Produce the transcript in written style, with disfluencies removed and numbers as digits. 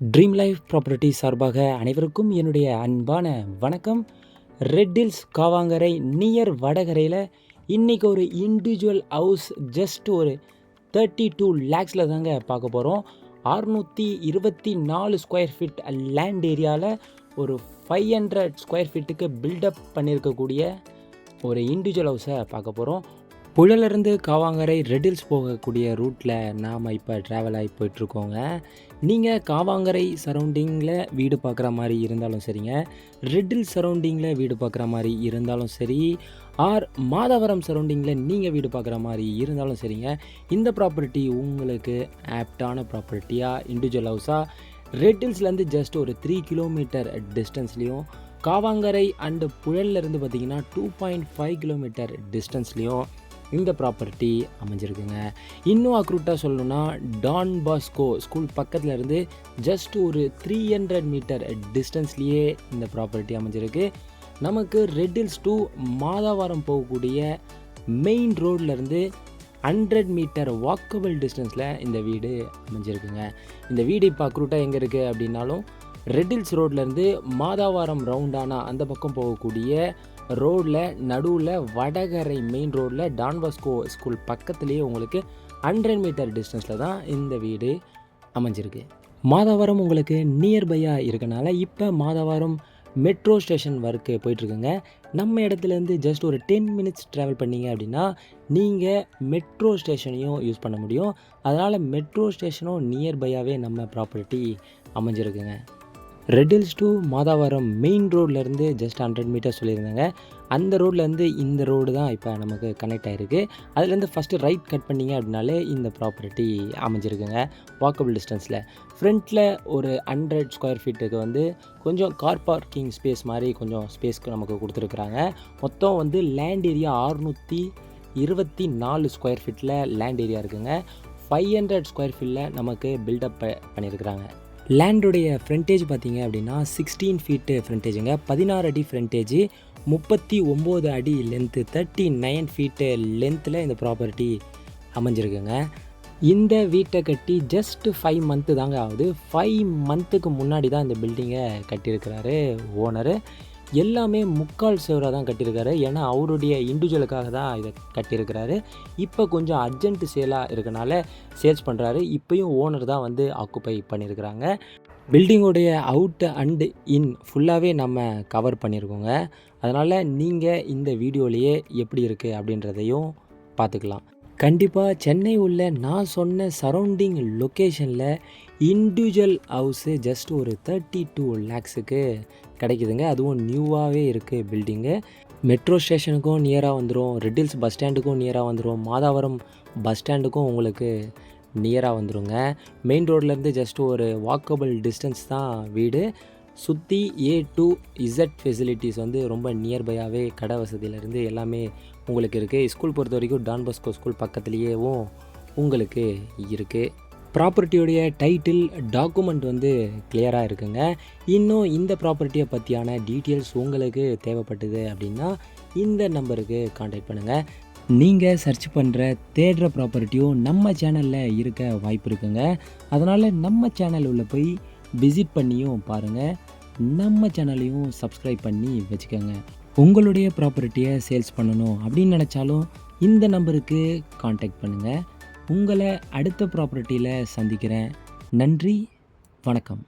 Dream life property சார்பாக அனைவருக்கும் என்னுடைய அன்பான வணக்கம். ரெட் ஹில்ஸ் காவாங்கரை நியர் வடகரையில் இன்றைக்கி ஒரு இண்டிவிஜுவல் ஹவுஸ் ஜஸ்ட் ஒரு 32 lakhஸில் தாங்க பார்க்க போகிறோம். 624 ஸ்கொயர் ஃபீட் லேண்ட் ஏரியாவில் ஒரு 500 ஸ்கொயர் ஃபீட்டுக்கு பில்டப் பண்ணியிருக்கக்கூடிய ஒரு இண்டிவிஜுவல் ஹவுஸை பார்க்க போகிறோம். புழலிருந்து காவாங்கரை ரெட் ஹில்ஸ் போகக்கூடிய ரூட்டில் நாம் இப்போ ட்ராவல் ஆகி போயிட்டுருக்கோங்க. நீங்கள் காவாங்கரை சரௌண்டிங்கில் வீடு பார்க்குற மாதிரி இருந்தாலும் சரிங்க, ரெட் ஹில்ஸ் சரௌண்டிங்கில் வீடு பார்க்குற மாதிரி இருந்தாலும் சரி, ஆர் மாதவரம் சரௌண்டிங்கில் நீங்கள் வீடு பார்க்குற மாதிரி இருந்தாலும் சரிங்க, இந்த ப்ராப்பர்ட்டி உங்களுக்கு ஆப்டான ப்ராப்பர்ட்டியாக இண்டிவிஜுவல் ஹவுஸாக ரெட் ஹில்ஸ்லேருந்து ஜஸ்ட் ஒரு 3 கிலோமீட்டர் டிஸ்டன்ஸ்லேயும், காவாங்கரை அண்டு புழல்லேருந்து பார்த்திங்கன்னா 2.5 கிலோமீட்டர் டிஸ்டன்ஸ்லேயும் இந்த ப்ராப்பர்ட்டி அமைஞ்சிருக்குங்க. இன்னும் அக்ரூட்டாக சொல்லணுன்னா டான் பாஸ்கோ ஸ்கூல் பக்கத்தில் இருந்து ஜஸ்ட் ஒரு 300 மீட்டர் டிஸ்டன்ஸ்லேயே இந்த ப்ராப்பர்ட்டி அமைஞ்சிருக்கு. நமக்கு ரெட் ஹில்ஸ் டு மாதாவரம் போகக்கூடிய மெயின் ரோட்லேருந்து 100 மீட்டர் வாக்கபிள் டிஸ்டன்ஸில் இந்த வீடு அமைஞ்சிருக்குங்க. இந்த வீடு இப்போ அக்ரூட்டாக எங்கே இருக்குது அப்படின்னாலும் ரெட் ஹில்ஸ் ரோட்லேருந்து மாதாவரம் ரவுண்டானா அந்த பக்கம் போகக்கூடிய ரோடில் நடுவில் வடகரை மெயின் ரோடில் டான்பாஸ்கோ ஸ்கூல் பக்கத்துலேயே உங்களுக்கு 100 மீட்டர் டிஸ்டன்ஸில் தான் இந்த வீடு அமைஞ்சிருக்கு. மாதவரம் உங்களுக்கு நியர்பையாக இருக்கனால இப்போ மாதவரம் மெட்ரோ ஸ்டேஷன் ஒர்க்கு போயிட்டுருக்குங்க. நம்ம இடத்துலேருந்து ஜஸ்ட் ஒரு 10 மினிட்ஸ் ட்ராவல் பண்ணிங்க அப்படின்னா நீங்கள் மெட்ரோ ஸ்டேஷனையும் யூஸ் பண்ண முடியும். அதனால் மெட்ரோ ஸ்டேஷனும் நியர்பையாகவே நம்ம ப்ராப்பர்ட்டி அமைஞ்சிருக்குங்க. Red hills to Madhavaram main ரோட்லேருந்து ஜஸ்ட் 100 மீட்டர் சொல்லியிருந்தாங்க. அந்த ரோட்லேருந்து இந்த ரோடு தான் இப்போ நமக்கு கனெக்ட் ஆகிருக்கு. அதுலேருந்து ஃபஸ்ட்டு ரைட் கட் பண்ணிங்க அப்படின்னாலே இந்த ப்ராப்பர்ட்டி அமைஞ்சிருக்குங்க வாக்கபிள் டிஸ்டன்ஸில். ஃப்ரண்ட்டில் ஒரு 100 ஸ்கொயர் ஃபீட்டுக்கு வந்து கொஞ்சம் கார் பார்க்கிங் ஸ்பேஸ் மாதிரி கொஞ்சம் ஸ்பேஸ்க்கு நமக்கு கொடுத்துருக்குறாங்க. மொத்தம் வந்து லேண்ட் ஏரியா 624 ஸ்கொயர் ஃபீட்டில் லேண்ட் ஏரியா இருக்குங்க. 500 ஸ்கொயர் ஃபீட்டில் நமக்கு பில்டப் பண்ணியிருக்கிறாங்க. லேண்டுடைய ஃப்ரண்டேஜ் பார்த்திங்க அப்படின்னா 16 ஃபீட்டு ஃப்ரண்டேஜுங்க, 16 அடி ஃப்ரண்டேஜு, 39 அடி லென்த்து, 39 ஃபீட்டு லென்த்தில் இந்த ப்ராப்பர்ட்டி அமைஞ்சிருக்குங்க. இந்த வீட்டை கட்டி ஜஸ்ட் 5 மந்த்து தாங்க ஆகுது. 5 மந்த்துக்கு முன்னாடி தான் இந்த பில்டிங்கை கட்டியிருக்கிறாரு ஓனரு. எல்லாமே முக்கால் சேவராக தான் கட்டியிருக்காரு. ஏன்னா அவருடைய இண்டிவிஜுவலுக்காக தான் இதை கட்டியிருக்கிறாரு. இப்போ கொஞ்சம் அர்ஜென்ட் சேலாக இருக்கனால சேல்ஸ் பண்ணுறாரு. இப்போயும் ஓனர் தான் வந்து ஆக்குப்பை பண்ணியிருக்கிறாங்க. பில்டிங்கோடைய அவுட் அண்டு இன் ஃபுல்லாகவே நம்ம கவர் பண்ணியிருக்கோங்க. அதனால் நீங்கள் இந்த வீடியோலையே எப்படி இருக்குது அப்படின்றதையும் பார்த்துக்கலாம். கண்டிப்பாக சென்னை உள்ள நான் சொன்ன சரௌண்டிங் லொக்கேஷனில் இண்டிவிஜுவல் ஹவுஸு ஜஸ்ட் ஒரு 32 lakhஸுக்கு கிடைக்குதுங்க. அதுவும் நியூவாகவே இருக்குது பில்டிங்கு. மெட்ரோ ஸ்டேஷனுக்கும் நியராக வந்துடும், ரெட் ஹில்ஸ் பஸ் ஸ்டாண்டுக்கும் நியராக வந்துடும், மாதாவரம் பஸ் ஸ்டாண்டுக்கும் உங்களுக்கு நியராக வந்துடுங்க. மெயின் ரோட்லேருந்து ஜஸ்ட் ஒரு வாக்கபிள் டிஸ்டன்ஸ் தான் வீடு. சுற்றி A to Z ஃபெசிலிட்டிஸ் வந்து ரொம்ப நியர்பையாகவே கடை வசதியிலேருந்து எல்லாமே உங்களுக்கு இருக்குது. ஸ்கூல் பொறுத்த வரைக்கும் டான்பாஸ்கோ ஸ்கூல் பக்கத்துலேயேவும் உங்களுக்கு இருக்குது. ப்ராப்பர்ட்டியோடைய டைட்டில் டாக்குமெண்ட் வந்து கிளியராக இருக்குங்க. இன்னும் இந்த ப்ராப்பர்ட்டியை பற்றியான டீட்டெயில்ஸ் உங்களுக்கு தேவைப்பட்டது அப்படின்னா இந்த நம்பருக்கு காண்டாக்ட் பண்ணுங்கள். நீங்கள் சர்ச் பண்ணுற தேடுற ப்ராப்பர்ட்டியும் நம்ம சேனலில் இருக்க வாய்ப்பு இருக்குங்க. அதனால் நம்ம சேனல் உள்ள போய் விசிட் பண்ணியும் பாருங்கள். நம்ம சேனலையும் சப்ஸ்கிரைப் பண்ணி வச்சுக்கோங்க. உங்களுடைய ப்ராப்பர்ட்டியை சேல்ஸ் பண்ணணும் அப்படின்னு நினச்சாலும் இந்த நம்பருக்கு காண்டாக்ட் பண்ணுங்கள். உங்களை அடுத்த ப்ராப்பர்ட்டியில் சந்திக்கிறேன். நன்றி, வணக்கம்.